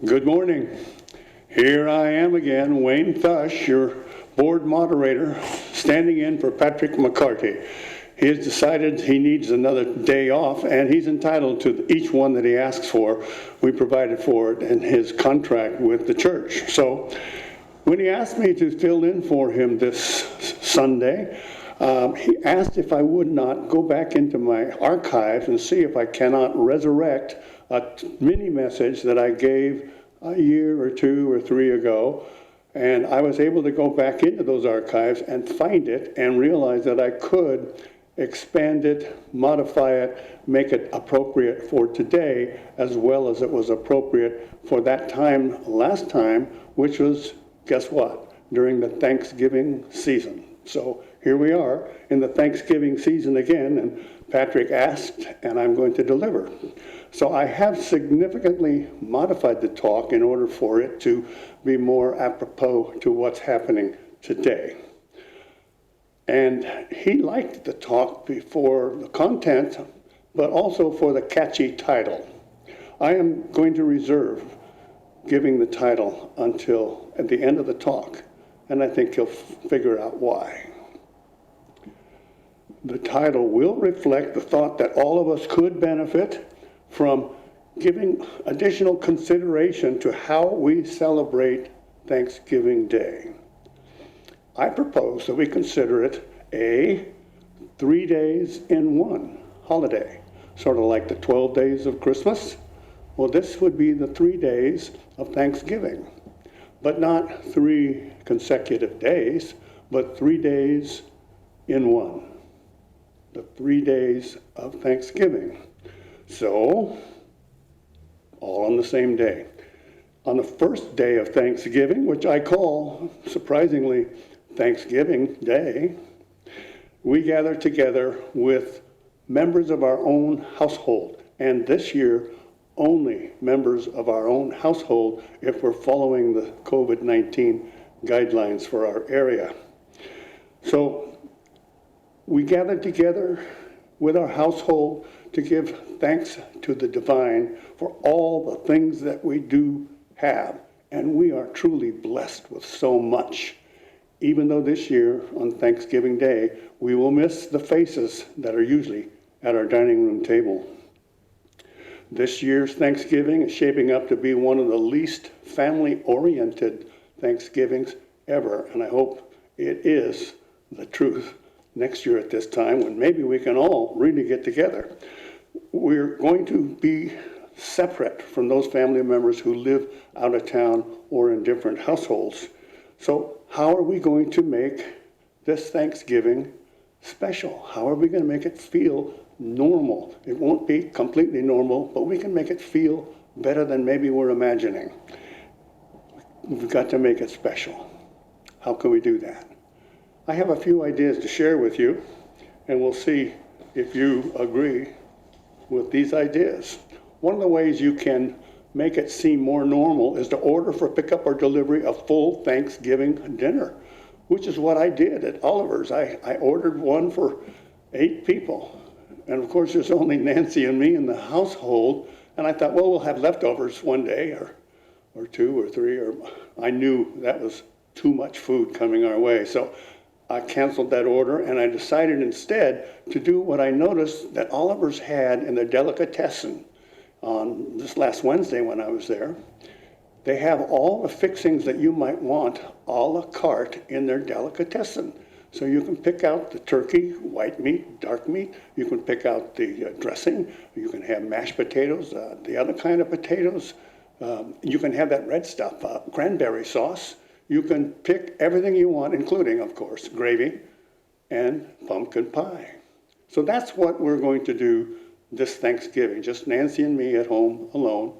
Good morning. Here I am again, Wayne Thush, your board moderator, standing in for Patrick McCarty. He has decided he needs another day off, and he's entitled to each one that he asks for. We provided for it in his contract with the church. So when he asked me to fill in for him this Sunday, he asked if I would not go back into my archives and see if I cannot resurrect a mini message that I gave a year or two or three ago. And I was able to go back into those archives and find it and realize that I could expand it, modify it, make it appropriate for today, as well as it was appropriate for that time last time, which was, guess what, during the Thanksgiving season. So here we are in the Thanksgiving season again, and Patrick asked, and I'm going to deliver. So I have significantly modified the talk in order for it to be more apropos to what's happening today. And he liked the talk for the content, but also for the catchy title. I am going to reserve giving the title until at the end of the talk, and I think he'll figure out why. The title will reflect the thought that all of us could benefit from giving additional consideration to how we celebrate Thanksgiving Day. I propose that we consider it a 3 days in one holiday, sort of like the 12 days of Christmas. Well, this would be the 3 days of Thanksgiving, but not 3 consecutive days, but 3 days in one. The 3 days of Thanksgiving. So, all on the same day. On the first day of Thanksgiving, which I call, surprisingly, Thanksgiving Day, we gather together with members of our own household, and this year, only members of our own household if we're following the COVID-19 guidelines for our area. So we gather together with our household to give thanks to the divine for all the things that we do have, and we are truly blessed with so much. Even though this year, on Thanksgiving Day, we will miss the faces that are usually at our dining room table. This year's Thanksgiving is shaping up to be one of the least family-oriented Thanksgivings ever, and I hope it is the truth next year at this time when maybe we can all really get together. We're going to be separate from those family members who live out of town or in different households. So how are we going to make this Thanksgiving special? How are we going to make it feel normal? It won't be completely normal, but we can make it feel better than maybe we're imagining. We've got to make it special. How can we do that? I have a few ideas to share with you, and we'll see if you agree with these ideas. One of the ways you can make it seem more normal is to order for pickup or delivery a full Thanksgiving dinner, which is what I did at Oliver's. I ordered one for 8 people. And of course, there's only Nancy and me in the household. And I thought, well, we'll have leftovers one day or 2 or 3, or I knew that was too much food coming our way. So I canceled that order, and I decided instead to do what I noticed that Oliver's had in their delicatessen on this last Wednesday when I was there. They have all the fixings that you might want a la carte in their delicatessen. So you can pick out the turkey, white meat, dark meat. You can pick out the dressing. You can have mashed potatoes, the other kind of potatoes. You can have that red stuff, cranberry sauce. You can pick everything you want, including, of course, gravy and pumpkin pie. So that's what we're going to do this Thanksgiving, just Nancy and me at home alone.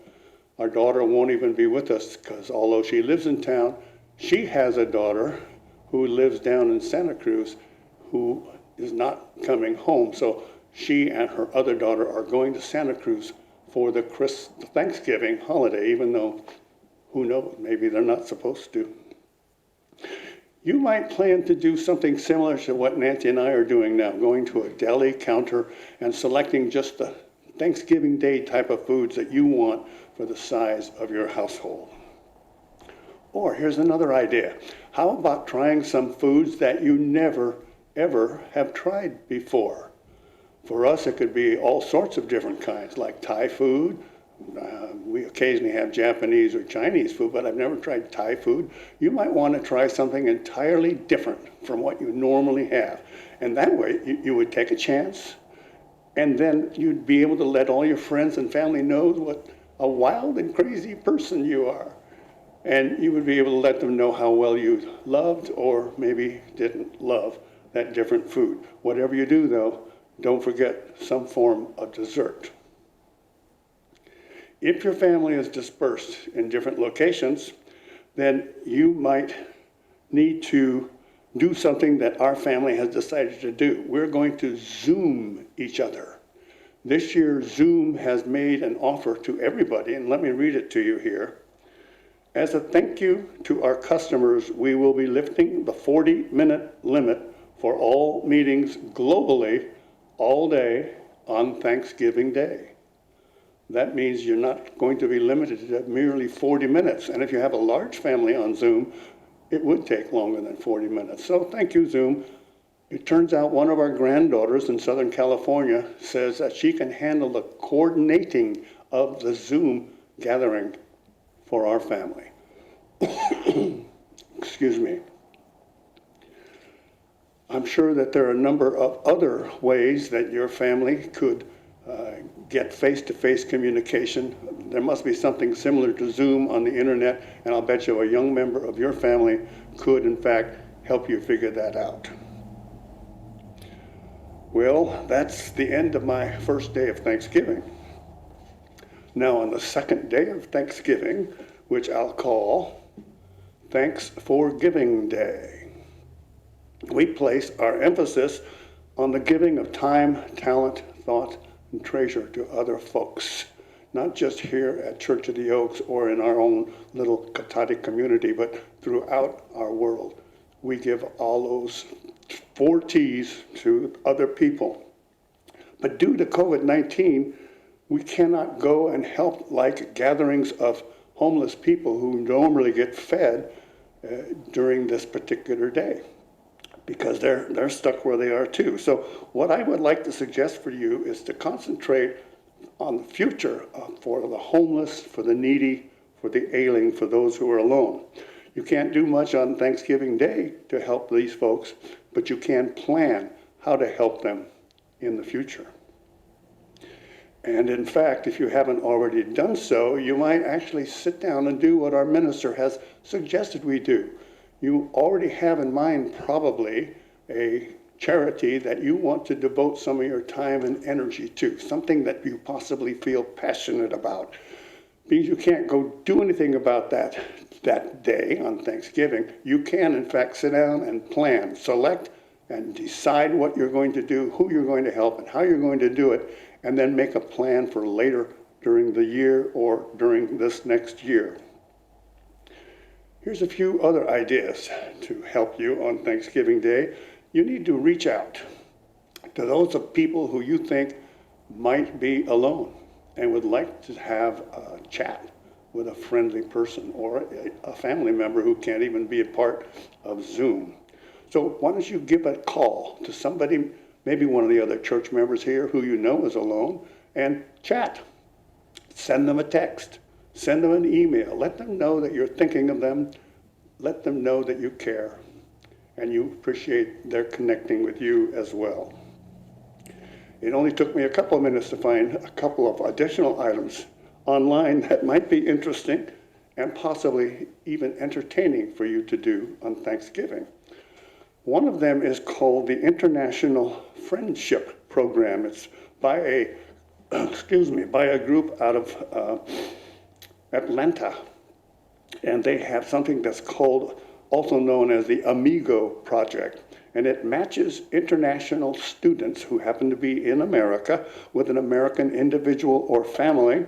Our daughter won't even be with us because although she lives in town, she has a daughter who lives down in Santa Cruz who is not coming home. So she and her other daughter are going to Santa Cruz for the Thanksgiving holiday, even though, who knows, maybe they're not supposed to. You might plan to do something similar to what Nancy and I are doing now, going to a deli counter and selecting just the Thanksgiving Day type of foods that you want for the size of your household. Or here's another idea. How about trying some foods that you never, ever have tried before? For us, it could be all sorts of different kinds, like Thai food. We occasionally have Japanese or Chinese food, but I've never tried Thai food. You might want to try something entirely different from what you normally have. And that way, you would take a chance, and then you'd be able to let all your friends and family know what a wild and crazy person you are. And you would be able to let them know how well you loved or maybe didn't love that different food. Whatever you do, though, don't forget some form of dessert. If your family is dispersed in different locations, then you might need to do something that our family has decided to do. We're going to Zoom each other. This year, Zoom has made an offer to everybody, and let me read it to you here. As a thank you to our customers, we will be lifting the 40-minute limit for all meetings globally all day on Thanksgiving Day. That means you're not going to be limited to merely 40 minutes. And if you have a large family on Zoom, it would take longer than 40 minutes. So thank you, Zoom. It turns out one of our granddaughters in Southern California says that she can handle the coordinating of the Zoom gathering for our family. Excuse me. I'm sure that there are a number of other ways that your family could get face-to-face communication. There must be something similar to Zoom on the internet, and I'll bet you a young member of your family could, in fact, help you figure that out. Well, that's the end of my first day of Thanksgiving. Now, on the second day of Thanksgiving, which I'll call Thanks for Giving Day, we place our emphasis on the giving of time, talent, thought, and treasure to other folks, not just here at Church of the Oaks or in our own little Katati community, but throughout our world. We give all those 4 T's to other people. But due to COVID-19, we cannot go and help like gatherings of homeless people who normally get fed during this particular day, because they're stuck where they are too. So what I would like to suggest for you is to concentrate on the future for the homeless, for the needy, for the ailing, for those who are alone. You can't do much on Thanksgiving Day to help these folks, but you can plan how to help them in the future. And in fact, if you haven't already done so, you might actually sit down and do what our minister has suggested we do. You already have in mind probably a charity that you want to devote some of your time and energy to, something that you possibly feel passionate about. Because you can't go do anything about that day on Thanksgiving. You can, in fact, sit down and plan, select, and decide what you're going to do, who you're going to help, and how you're going to do it, and then make a plan for later during the year or during this next year. Here's a few other ideas to help you on Thanksgiving Day. You need to reach out to those of people who you think might be alone and would like to have a chat with a friendly person or a family member who can't even be a part of Zoom. So why don't you give a call to somebody, maybe one of the other church members here who you know is alone, and chat. Send them a text. Send them an email. Let them know that you're thinking of them. Let them know that you care and you appreciate their connecting with you as well. It only took me a couple of minutes to find a couple of additional items online that might be interesting and possibly even entertaining for you to do on Thanksgiving. One of them is called the International Friendship Program. It's by a group out of Atlanta. And they have something that's called, also known as the Amigo Project. And it matches international students who happen to be in America with an American individual or family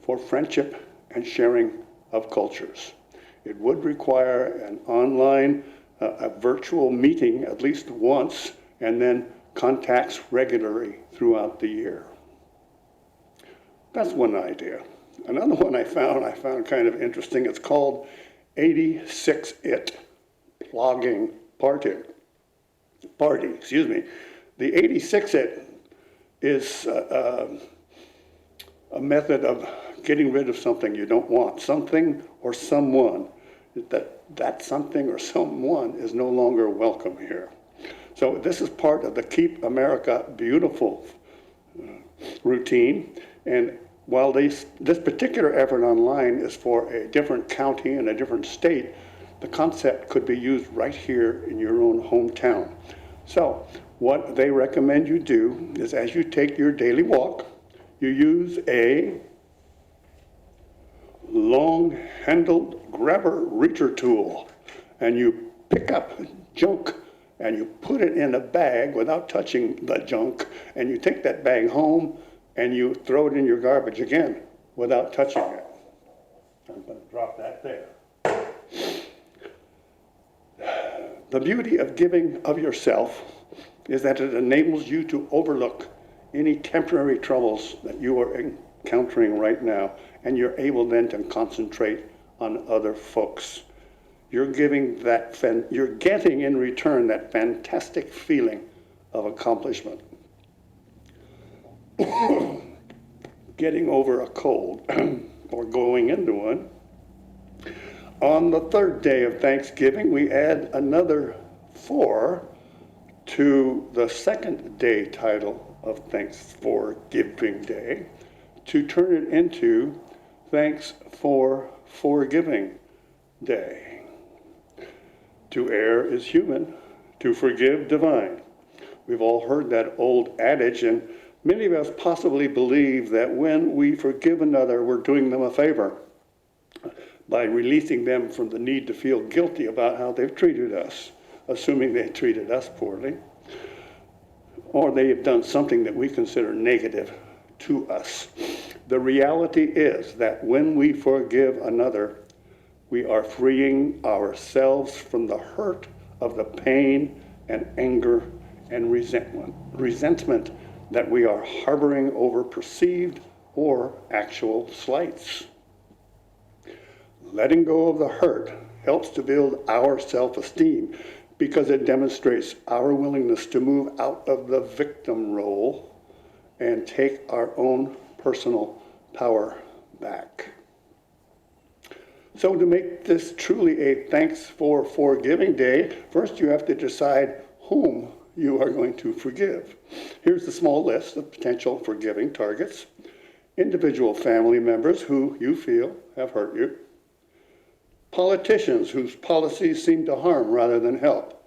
for friendship and sharing of cultures. It would require an online, a virtual meeting at least once, and then contacts regularly throughout the year. That's one idea. Another one I found kind of interesting. It's called 86-it Plogging Party, excuse me. The 86-it is a method of getting rid of something you don't want, something or someone. That something or someone is no longer welcome here. So this is part of the Keep America Beautiful routine. And while this particular effort online is for a different county and a different state, the concept could be used right here in your own hometown. So what they recommend you do is, as you take your daily walk, you use a long-handled grabber reacher tool, and you pick up junk and you put it in a bag without touching the junk, and you take that bag home and you throw it in your garbage again without touching it. I'm going to drop that there. The beauty of giving of yourself is that it enables you to overlook any temporary troubles that you are encountering right now, and you're able then to concentrate on other folks. You're getting in return that fantastic feeling of accomplishment. Getting over a cold or going into one. On the third day of Thanksgiving, we add another 4 to the second day title of Thanks for Giving Day to turn it into Thanks for Forgiving Day. To err is human, to forgive divine. We've all heard that old adage, and many of us possibly believe that when we forgive another, we're doing them a favor by releasing them from the need to feel guilty about how they've treated us, assuming they treated us poorly, or they have done something that we consider negative to us. The reality is that when we forgive another, we are freeing ourselves from the hurt of the pain and anger and resentment that we are harboring over perceived or actual slights. Letting go of the hurt helps to build our self-esteem because it demonstrates our willingness to move out of the victim role and take our own personal power back. So to make this truly a Thanks for Forgiving Day, first you have to decide whom you are going to forgive. Here's the small list of potential forgiving targets. Individual family members who you feel have hurt you. Politicians whose policies seem to harm rather than help.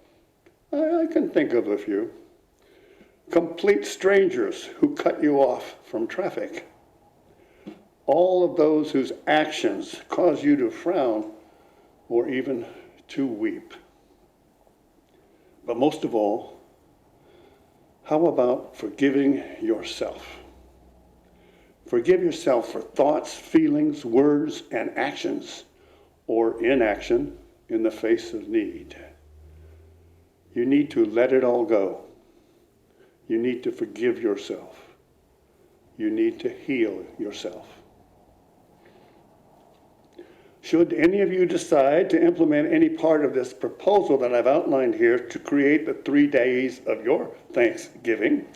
I can think of a few. Complete strangers who cut you off from traffic. All of those whose actions cause you to frown or even to weep. But most of all, how about forgiving yourself? Forgive yourself for thoughts, feelings, words, and actions, or inaction in the face of need. You need to let it all go. You need to forgive yourself. You need to heal yourself. Should any of you decide to implement any part of this proposal that I've outlined here to create the 3 days of your Thanksgiving,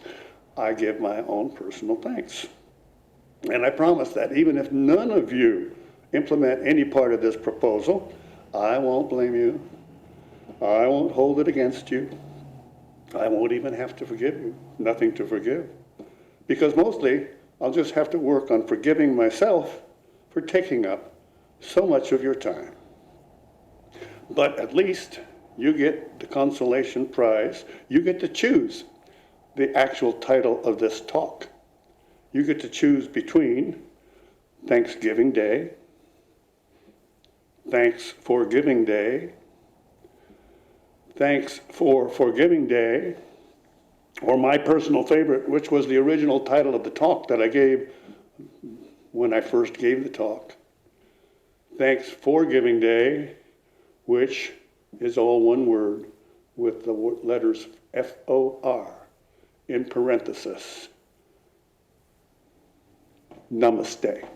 I give my own personal thanks. And I promise that even if none of you implement any part of this proposal, I won't blame you. I won't hold it against you. I won't even have to forgive you. Nothing to forgive. Because mostly, I'll just have to work on forgiving myself for taking up so much of your time. But at least you get the consolation prize. You get to choose the actual title of this talk. You get to choose between Thanksgiving Day, Thanks for Giving Day, Thanks for Forgiving Day, or my personal favorite, which was the original title of the talk that I gave when I first gave the talk. Thanks for Giving Day, which is all one word with the letters F-O-R in parentheses. Namaste.